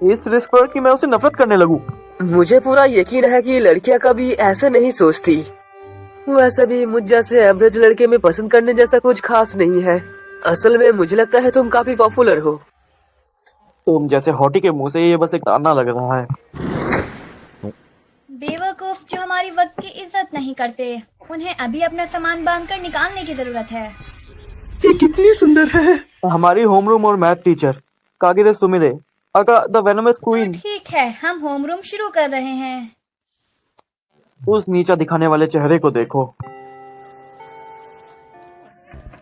इस रिस्क पर कि मैं उसे नफरत करने लगूं। मुझे पूरा यकीन है कि लड़कियां कभी ऐसे नहीं सोचती। वैसे भी मुझ जैसे एवरेज लड़के में पसंद करने जैसा कुछ खास नहीं है। असल में मुझे लगता है तुम काफी पॉपुलर हो। तुम जैसे हॉटी के मुंह से ये बस एक ताना लग रहा है। बेवकूफ जो हमारी वक्त की इज्जत नहीं करते, उन्हें अभी अपना सामान बांधकर निकालने की जरूरत है। ये कितनी सुंदर है। हमारी होमरूम और math teacher Kagire Sumire aka the venomous तो क्वीन। ठीक है, हम होमरूम शुरू कर रहे हैं। उस नीचा दिखाने वाले चेहरे को देखो।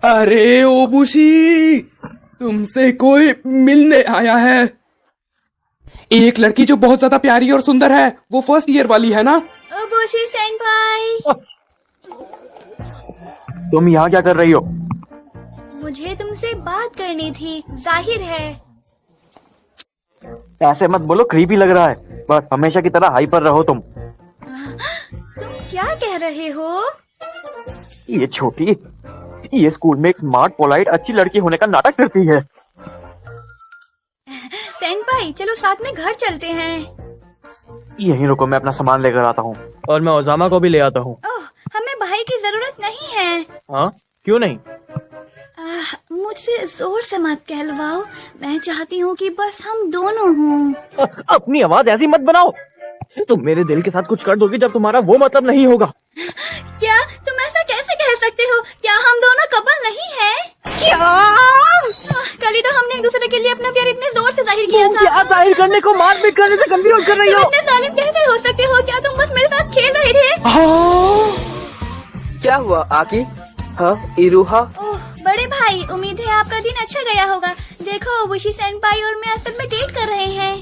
अरे ओबुशी, तुमसे कोई मिलने आया है। एक लड़की जो बहुत ज्यादा प्यारी और सुंदर है, वो फर्स्ट ईयर वाली है ना? ओबुशी सेनपाई, तुम यहाँ क्या कर रही हो? मुझे तुमसे बात करनी थी। जाहिर है ऐसे मत बोलो, क्रीपी लग रहा है। बस हमेशा की तरह हाइपर रहो तुम। तुम क्या कह रहे हो? ये छोटी, ये स्कूल में एक स्मार्ट पोलाइट अच्छी लड़की होने का नाटक करती है। सेनपाई चलो साथ में घर चलते हैं। यहीं रुको, मैं अपना सामान लेकर आता हूँ और मैं ओजामा को भी ले आता हूँ। ओह, हमें भाई की जरूरत नहीं है। हाँ, क्यों नहीं? मुझसे जोर से मत कहलवाओ। मैं चाहती हूँ कि बस हम दोनों हों। अपनी आवाज ऐसी मत बनाओ। तुम मेरे दिल के साथ कुछ कर दोगी जब तुम्हारा वो मतलब नहीं होगा। क्या तुम ऐसा कैसे कह सकते हो? क्या हम दोनों कपल नहीं हैं? क्या? कल ही तो हमने एक दूसरे के लिए अपना प्यार इतने जोर से जाहिर किया था। क्या जाहिर करने को मारपीट करने से गंभीर कर रही हो? तुम इतने जालिम कैसे हो सकते हो? क्या तुम बस मेरे साथ खेल रहे थे? क्या हुआ आकी? हाँ इरूहा, ओह बड़े भाई, उम्मीद है आपका दिन अच्छा गया होगा। देखो ओबुशी सेनपाई और मैं असल में डेट कर रहे हैं।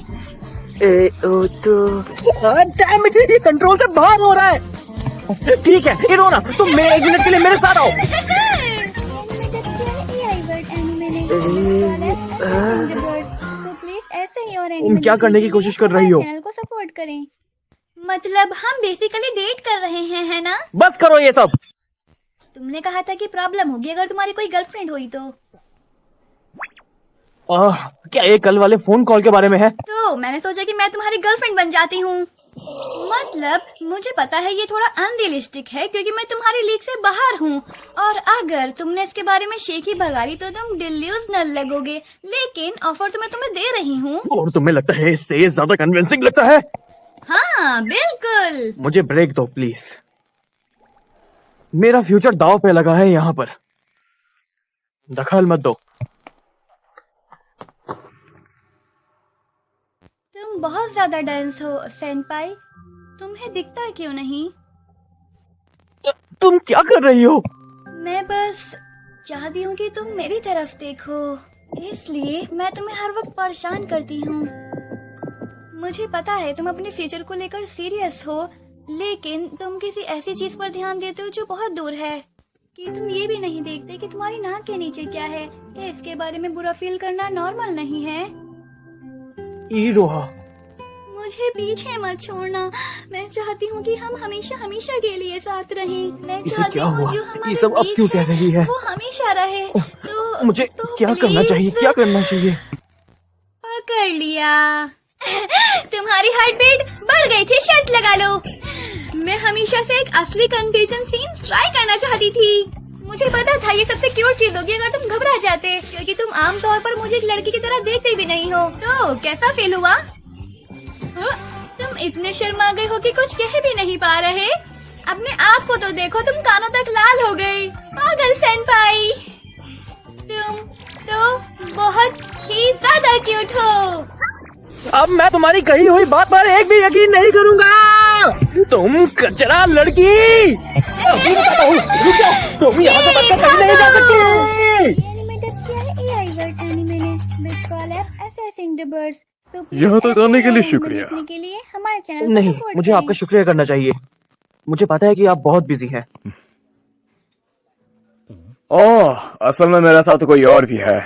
ये कंट्रोल से बाहर हो रहा है। ठीक है इरोना, तुम मैं 1 मिनट के लिए मेरे साथ आओ। तुम क्या करने की कोशिश कर रही हो? चैनल को सपोर्ट करें। मतलब हम बेसिकली डेट कर रहे हैं, है ना? बस करो ये सब। तुमने कहा था कि प्रॉब्लम होगी अगर तुम्हारी कोई गर्लफ्रेंड हुई तो। क्या ये कल वाले फोन कॉल के बारे में है? तो मैंने सोचा कि मैं तुम्हारी गर्लफ्रेंड बन जाती हूँ। मतलब मुझे पता है ये थोड़ा अनरियलिस्टिक है क्योंकि मैं तुम्हारी लीग से बाहर हूँ, और अगर तुमने इसके बारे में शेखी भगारी तो तुम डिल्यूजनल लगोगे। लेकिन ऑफर तो मैं तुम्हें दे रही हूँ। और तुम्हें लगता है इससे ये ज्यादा कन्विंसिंग लगता है? हाँ बिल्कुल। मुझे ब्रेक दो प्लीज। मेरा फ्यूचर दांव पे लगा है यहाँ पर। दखल मत दो। तुम बहुत ज्यादा डांस हो सेनपाई, तुम्हें दिखता क्यों नहीं? तुम क्या कर रही हो? मैं बस चाहती हूँ कि तुम मेरी तरफ देखो, इसलिए मैं तुम्हें हर वक्त परेशान करती हूँ। मुझे पता है तुम अपने फ्यूचर को लेकर सीरियस हो, लेकिन तुम किसी ऐसी चीज पर ध्यान देते हो जो बहुत दूर है। कि तुम ये भी नहीं देखते कि तुम्हारी नाक के नीचे क्या है। क्या इसके बारे में बुरा फील करना नॉर्मल नहीं है? इरोहा, मुझे पीछे मत छोड़ना। मैं चाहती हूँ कि हम हमेशा हमेशा के लिए साथ रहें। मैं इसे चाहती क्या हूँ हुआ? जो हमारे ये सब अब बीच क्यों कह रही है? वो हमेशा रहे। तो मुझे क्या करना प्लीज चाहिए? क्या करना चाहिए? पकड़ लिया। तुम्हारी हार्ट बीट बढ़ गई थी, शर्त लगा लो। मैं हमेशा से एक असली कन्फ्यूजन सीन ट्राई करना चाहती थी। मुझे पता था ये सबसे क्यूट चीज होगी अगर तुम घबरा जाते, क्योंकि तुम आमतौर पर मुझे एक लड़की की तरह देखते भी नहीं हो। तो कैसा फील हुआ? तुम इतने शर्मा गए हो कि कुछ कह भी नहीं पा रहे। अपने आप को तो देखो, तुम कानों तक लाल हो गई। पागल सेनपाई, तुम तो बहुत ही ज्यादा क्यूट हो। अब मैं तुम्हारी कही हुई बात पर एक भी यकीन नहीं करूंगा। तुम कचरा लड़की। अभी बताता हूँ, रुक जाओ। तुम यहाँ से बचकर कहीं नहीं जा सकती। यहाँ तक आने के लिए शुक्रिया। के लिए हमारे चैनल नहीं, मुझे आपका शुक्रिया करना चाहिए। मुझे पता है कि आप बहुत बिजी हैं। ओह, असल में मेरा साथ कोई और भी है,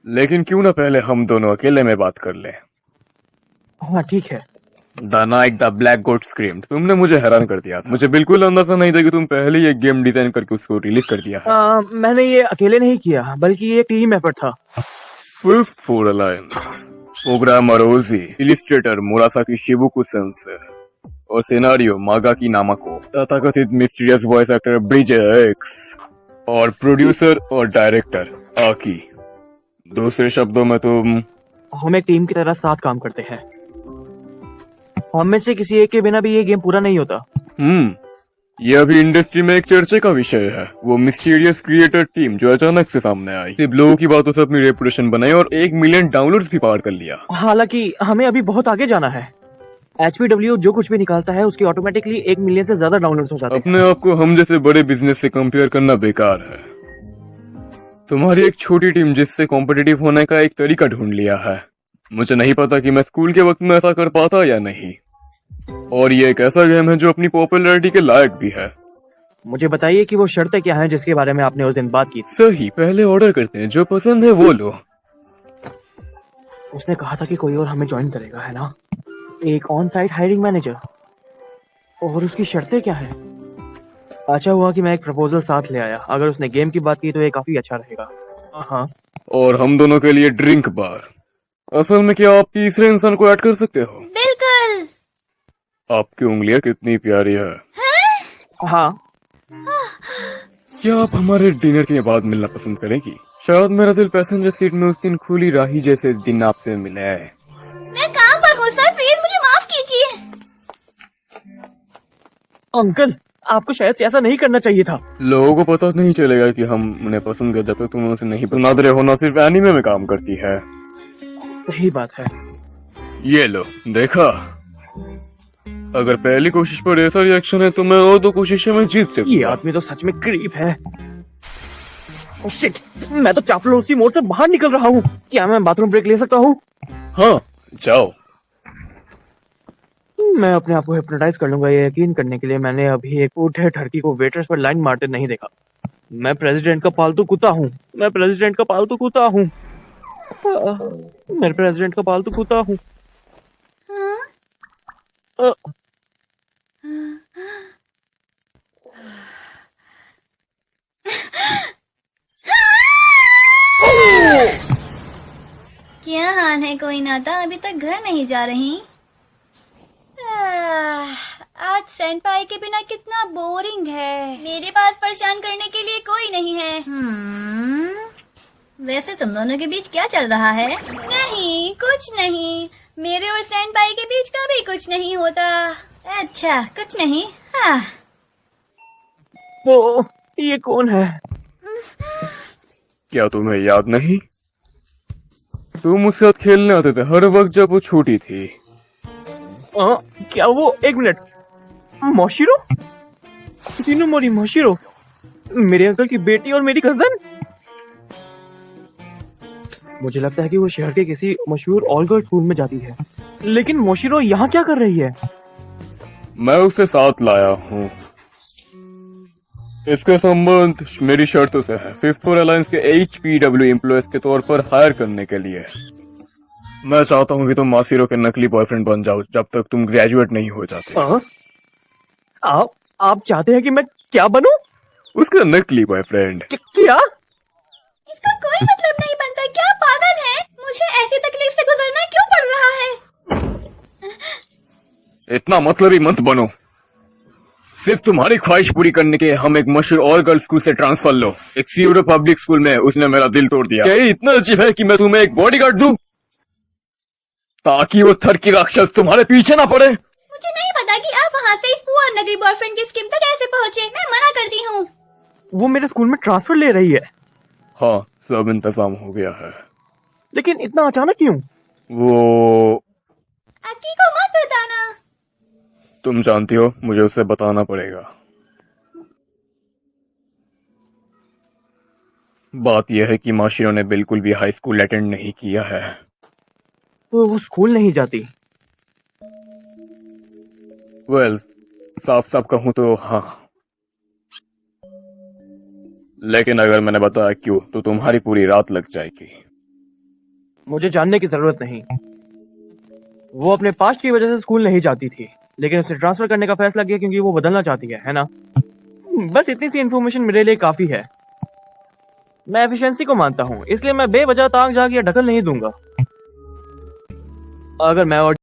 लेकिन क्यों ना पहले हम दोनों अकेले में बात कर लें। हाँ ठीक है। The night the black goat screamed, तुमने मुझे हैरान कर दिया था। मुझे बिल्कुल अंदाजा नहीं था कि तुम पहले ही एक गेम डिजाइन करके उसको रिलीज कर दिया है। मैंने ये अकेले नहीं किया, बल्कि ये टीम एफर्ट था। फिफ्थ फोर अलायंस, प्रोग्रामर ओजी, इलिस्ट्रेटर मुरासाकी शिबुकु सेंसे और सिनारियो मागाकी नामाको, तथाकथित mysterious voice actor bridge x और प्रोड्यूसर और डायरेक्टर आकी। दूसरे शब्दों में तुम हम एक टीम की तरह साथ काम करते हैं। हम में से किसी एक के बिना भी ये गेम पूरा नहीं होता। यह भी इंडस्ट्री में एक चर्चे का विषय है। वो मिस्टीरियस क्रिएटर टीम जो अचानक से सामने आई, सिर्फ लोगों की बातों से अपनी रेपुटेशन बनाई और 1 मिलियन डाउनलोड्स भी पार कर लिया। हालांकि हमें अभी बहुत आगे जाना है। HPW जो कुछ भी निकालता है उसकी ऑटोमेटिकली 1 मिलियन से ज्यादा डाउनलोड्स हो जाते हैं। अपने आप को हम जैसे बड़े बिजनेस से कंपेयर करना बेकार है। तुम्हारी एक छोटी टीम जिससे कॉम्पिटिटिव होने का एक तरीका ढूंढ लिया है। मुझे नहीं पता कि मैं स्कूल के वक्त में ऐसा कर पाता या नहीं, और ये एक ऐसा गेम है जो अपनी पॉपुलैरिटी के लायक भी है। मुझे बताइए कि वो शर्तें क्या हैं जिसके बारे में आपने उस दिन बात की थी। सही, पहले ऑर्डर करते हैं, जो पसंद है वो लो। उसने कहा था कि कोई और हमें ज्वाइन करेगा, है ना? एक ऑन साइट हायरिंग मैनेजर। और उसकी शर्तें क्या है? अच्छा हुआ कि मैं एक प्रपोजल साथ ले आया। अगर उसने गेम की बात की तो ये काफी अच्छा रहेगा। हाँ। और हम दोनों के लिए ड्रिंक बार। असल में क्या आप तीसरे इंसान को ऐड कर सकते हो? बिल्कुल। आपकी उंगलियां कितनी प्यारी है। हाँ। क्या आप हमारे डिनर के बाद मिलना पसंद करेंगी? शायद मेरा दिल पैसेंजर सीट में उस दिन खुली राही जैसे दिन आपसे मिला है। मैं काम पर हूँ सर, प्लीज मुझे माफ कीजिए। अंकल, आपको शायद से ऐसा नहीं करना चाहिए था। लोगों को पता नहीं चलेगा कि हम उन्हें पसंद कर, जब तक तुम उसे नहीं बना दे होना सिर्फ एनीमे में काम करती है। सही बात है। ये लो, देखा? अगर पहली कोशिश पर ऐसा रिएक्शन है तो मैं और 2 कोशिशों में जीत सकता। ये आदमी तो सच में क्रीप है। ओह शिट, मैं तो चापलूसी मोड से बाहर निकल रहा हूँ। क्या मैं बाथरूम ब्रेक ले सकता हूँ? हाँ, जाओ। मैं अपने आप को हिप्नोटाइज कर लूंगा ये यकीन करने के लिए मैंने अभी एक बूढ़े ठरकी को वेटर्स पर लाइन मारते नहीं देखा। मैं प्रेसिडेंट का पालतू कुत्ता हूँ। मैं प्रेसिडेंट का पालतू कुत्ता हूँ। मैं प्रेसिडेंट का पालतू कुत्ता हूँ। क्या हाल है कोई नाता? अभी तक घर नहीं जा रही? आज सेंपाई के बिना कितना बोरिंग है। मेरे पास परेशान करने के लिए कोई नहीं है। वैसे तुम दोनों के बीच क्या चल रहा है? नहीं, कुछ नहीं। मेरे और सेंपाई के बीच कभी कुछ नहीं होता। अच्छा, कुछ नहीं। हाँ। वो ये कौन है? क्या तुम्हें याद नहीं? तुम उसके साथ खेलने आते थे हर वक्त जब वो छोटी थी। क्या वो? एक मिनट। मोशिरो? किनुमोरी मोशिरो? मेरे अंकल की बेटी और मेरी कजन? मुझे लगता है कि वो शहर के किसी मशहूर ऑल गर्ल्स स्कूल में जाती है। लेकिन मोशिरो यहाँ क्या कर रही है? मैं उसे साथ लाया हूँ। इसका संबंध मेरी शर्तों से है। 5th फ्लोर अलायंस के HPW एम्प्लॉयज के तौर पर हायर करने के लिए। मैं चाहता हूँ कि तुम मासिरो के नकली बॉयफ्रेंड बन जाओ जब तक तुम ग्रेजुएट नहीं हो जाते। आप चाहते हैं कि मैं क्या बनूं? उसका नकली बॉयफ्रेंड। क्या? इसका कोई मतलब नहीं बनता। क्या पागल है? मुझे ऐसी तकलीफ से गुजरना क्यों पड़ रहा है? इतना मतलबी मत बनो। सिर्फ तुम्हारी ख्वाहिश पूरी करने के हम एक मशहूर ऑल गर्ल्स स्कूल से ट्रांसफर लो। एक सीरो पब्लिक स्कूल में उसने मेरा दिल तोड़ दिया। क्या ये इतना अजीब है कि मैं तुम्हें एक बॉडीगार्ड दूं ताकि वो थर्की राक्षस तुम्हारे पीछे ना पड़े? मुझे नहीं पता कि आप वहाँ से इस पुअर नकली बॉयफ्रेंड की स्कीम तक कैसे पहुँचे। मैं मना करती हूँ। वो मेरे स्कूल में ट्रांसफर ले रही है। हाँ, सब इंतजाम हो गया है। लेकिन इतना अचानक क्यों? वो अक्की को मत बताना। तुम जानती हो, मुझे उसे बताना पड़ेगा। बात यह है कि माशिरो ने बिल्कुल भी हाई स्कूल अटेंड नहीं किया है। तो वो स्कूल नहीं जाती? वेल, साफ साफ कहूं तो हाँ। लेकिन अगर मैंने बताया क्यों तो तुम्हारी पूरी रात लग जाएगी। मुझे जानने की जरूरत नहीं। वो अपने पास्ट की वजह से स्कूल नहीं जाती थी, लेकिन उसे ट्रांसफर करने का फैसला किया क्योंकि वो बदलना चाहती है ना? बस इतनी सी इन्फॉर्मेशन मेरे लिए काफी है। मैं एफिशिएंसी को मानता हूँ, इसलिए मैं बेवजह ताक झाग या ढकल नहीं दूंगा। अगर मैं और